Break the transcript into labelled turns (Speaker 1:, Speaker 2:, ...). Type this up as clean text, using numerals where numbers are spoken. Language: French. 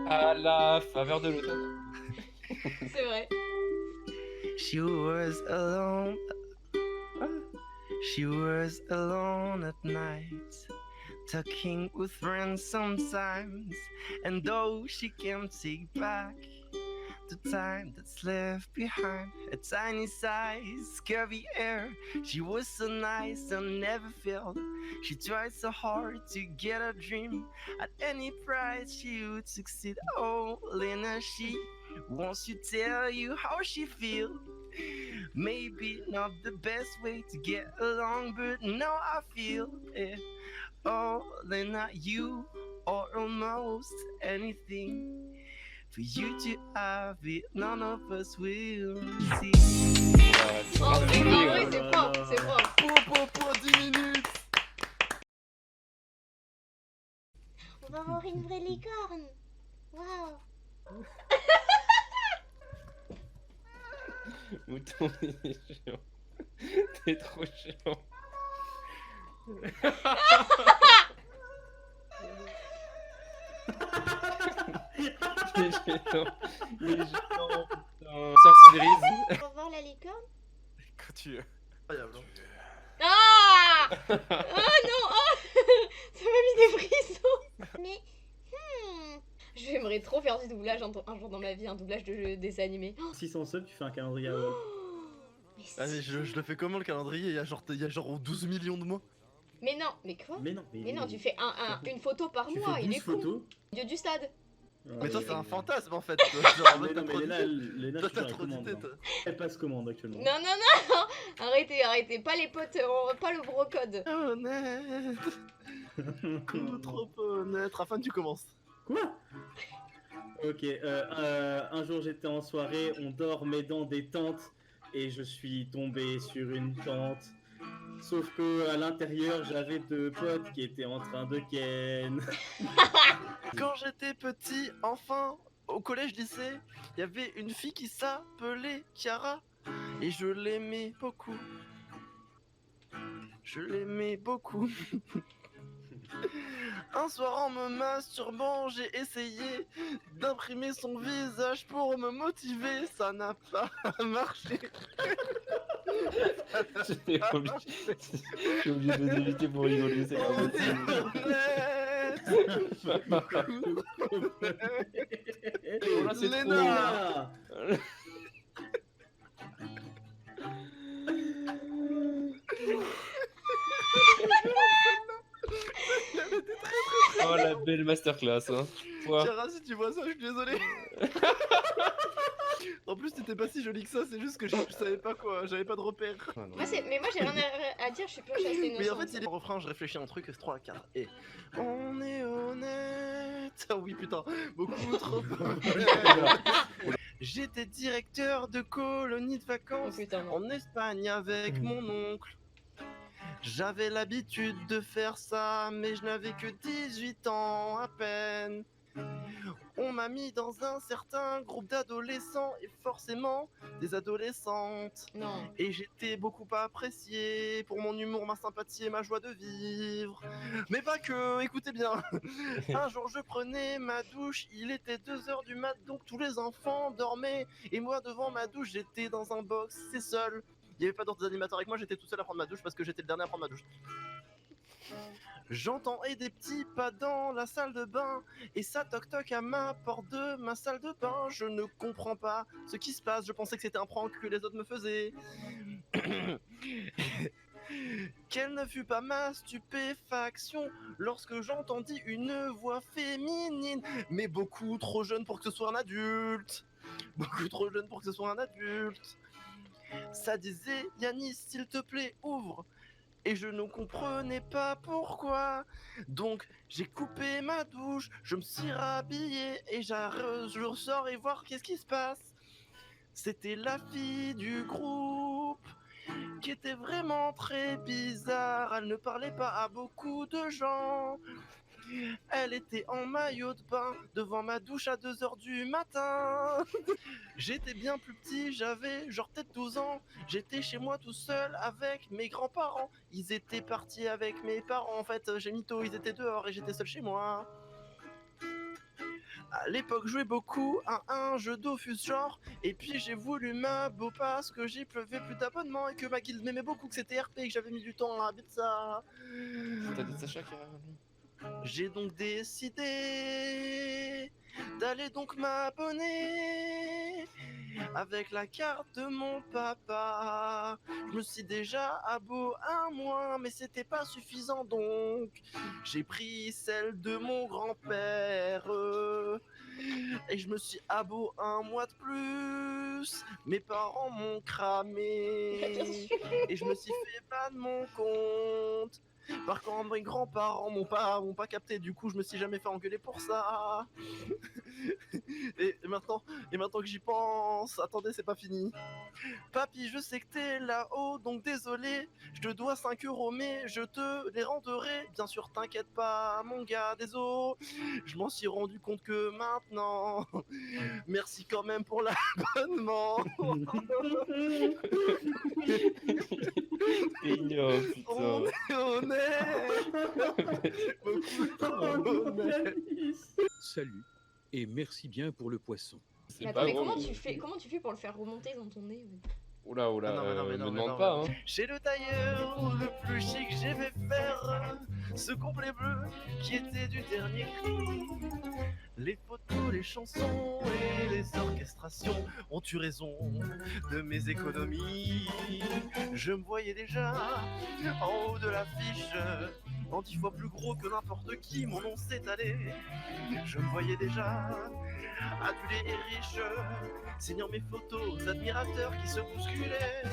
Speaker 1: À la faveur de l'automne.
Speaker 2: C'est vrai.
Speaker 3: She was alone. She was alone at night, talking with friends sometimes. And though she can't take back the time that's left behind, a tiny size, curvy hair, she was so nice and never failed. She tried so hard to get a dream. At any price she would succeed. Oh, Lena, she wants to tell you how she feels. Maybe not the best way to get along, but now I feel it. Oh, then not you or almost anything. For you to have it, none of us will see.
Speaker 2: Oh, c'est pas vrai, c'est propre, c'est propre.
Speaker 3: Pour 10 minutes.
Speaker 2: On va avoir une vraie licorne. Waouh.
Speaker 1: Mouton, il est chiant. T'es trop chiant. Il est gênant. Il est gênant, putain. Sorcellerise.
Speaker 2: On va voir la licorne.
Speaker 3: Quand tu... Incroyable.
Speaker 2: Ah. Ah non. Oh. Ça m'a mis des frissons. Mais j'aimerais trop faire du doublage un jour dans ma vie, un doublage de dessin animé.
Speaker 4: 600 subs, tu fais un calendrier à Wall.
Speaker 3: Ah mais je le fais comment le calendrier? Il y a genre 12 millions de mois.
Speaker 2: Mais non, mais quoi?
Speaker 4: Mais non,
Speaker 2: Mais non, tu fais une photo par
Speaker 4: tu
Speaker 2: mois,
Speaker 4: fais
Speaker 2: il
Speaker 4: 12
Speaker 2: est con.
Speaker 4: photos.
Speaker 2: Dieu du stade.
Speaker 3: Mais toi c'est un fantasme en fait.
Speaker 4: Mais non, mais Léna,
Speaker 3: Toi
Speaker 4: tu
Speaker 3: t'as
Speaker 4: la
Speaker 3: trop
Speaker 4: commandes.
Speaker 3: d'idées toi.
Speaker 4: Elle passe commande actuellement.
Speaker 2: Non, non, non. Arrêtez, pas les potes, pas le brocode.
Speaker 3: Honnête. Trop honnête. Rafan, tu commences.
Speaker 4: Quoi? Ok, un jour j'étais en soirée, on dormait dans des tentes et je suis tombé sur une tente. Sauf que à l'intérieur j'avais deux potes qui étaient en train de ken.
Speaker 3: Quand j'étais petit, enfant, au collège-lycée, il y avait une fille qui s'appelait Chiara et je l'aimais beaucoup. Je l'aimais beaucoup. Un soir en me masturbant, j'ai essayé d'imprimer son visage pour me motiver. Ça n'a pas marché.
Speaker 1: J'ai obligé de l'éviter pour rigoler, c'est pas possible. Oh là, c'est trop.
Speaker 4: Léna.
Speaker 1: Oh la belle masterclass, hein. Toi.
Speaker 3: Chiara, si tu vois ça, je suis désolé. En plus, t'étais pas si jolie que ça, c'est juste que je savais pas quoi, j'avais pas de repère.
Speaker 2: Moi, j'ai rien à dire, je suis pure chaste et innocente.
Speaker 3: Mais en fait, il est en refrain, je réfléchis à un truc, c'est 3 à 4. Et on est honnête. Ah oui, putain, beaucoup trop honnête. J'étais directeur de colonie de
Speaker 2: Oh
Speaker 3: vacances
Speaker 2: putain, non.
Speaker 3: en Espagne avec mon oncle. J'avais l'habitude de faire ça, mais je n'avais que 18 ans à peine. On m'a mis dans un certain groupe d'adolescents et forcément des adolescentes.
Speaker 2: Non.
Speaker 3: Et j'étais beaucoup apprécié pour mon humour, ma sympathie et ma joie de vivre. Mais pas que, écoutez bien. Un jour je prenais ma douche, il était 2h du mat, donc tous les enfants dormaient. Et moi devant ma douche, j'étais dans un box, c'est seul. Il n'y avait pas d'autres animateurs avec moi, j'étais tout seul à prendre ma douche parce que j'étais le dernier à prendre ma douche. J'entends des petits pas dans la salle de bain et ça toc toc à ma porte de ma salle de bain. Je ne comprends pas ce qui se passe, je pensais que c'était un prank que les autres me faisaient. Quelle ne fut pas ma stupéfaction lorsque j'entendis une voix féminine, mais beaucoup trop jeune pour que ce soit un adulte. Beaucoup trop jeune pour que ce soit un adulte. Ça disait Yanis, s'il te plaît, ouvre. Et je ne comprenais pas pourquoi. Donc j'ai coupé ma douche, je me suis rhabillé et je ressors et voir qu'est-ce qui se passe. C'était la fille du groupe qui était vraiment très bizarre. Elle ne parlait pas à beaucoup de gens. Elle était en maillot de bain devant ma douche à 2h du matin. J'étais bien plus petit, j'avais genre peut-être 12 ans. J'étais chez moi tout seul avec mes grands-parents. Ils étaient partis avec mes parents. En fait, j'ai mytho, ils étaient dehors et j'étais seul chez moi. À l'époque, je jouais beaucoup à un jeu Dofus genre. Et puis j'ai voulu m'abo parce que j'y pleuvait plus d'abonnements et que ma guilde m'aimait beaucoup, que c'était RP et que j'avais mis du temps à habiter ça.
Speaker 1: T'as dit Sacha qui a...
Speaker 3: J'ai donc décidé d'aller donc m'abonner avec la carte de mon papa. Je me suis déjà abo un mois, mais c'était pas suffisant donc j'ai pris celle de mon grand-père et je me suis abo un mois de plus. Mes parents m'ont cramé et je me suis fait ban de mon compte. Par contre, mes grands-parents m'ont pas capté, du coup je me suis jamais fait engueuler pour ça. et maintenant que j'y pense, attendez, c'est pas fini. Papy, je sais que t'es là-haut, donc désolé, je te dois 5 euros, mais je te les rendrai. Bien sûr, t'inquiète pas, mon gars, désolé. Je m'en suis rendu compte que maintenant. Merci quand même pour l'abonnement.
Speaker 1: T'es ignoble,
Speaker 3: On
Speaker 1: putain.
Speaker 3: est honnête. Beaucoup trop honnête.
Speaker 5: Salut et merci bien pour le poisson.
Speaker 1: C'est
Speaker 2: Mais
Speaker 1: pas
Speaker 2: attends, mais
Speaker 1: gros.
Speaker 2: comment tu fais pour le faire remonter dans ton nez?
Speaker 1: Oula, oula,
Speaker 3: Ah non, mais non, mais
Speaker 1: me
Speaker 3: non, mais
Speaker 1: demande
Speaker 3: non,
Speaker 1: pas,
Speaker 3: mais
Speaker 1: hein.
Speaker 3: Chez le tailleur le plus chic, j'ai fait faire ce complet bleu qui était du dernier cri. Les photos, les chansons et les orchestrations ont eu raison de mes économies. Je me voyais déjà en haut de l'affiche, en 10 fois plus gros que n'importe qui, mon nom s'est allé. Je me voyais déjà adulé et riche, signant mes photos d'admirateurs qui se bousculaient.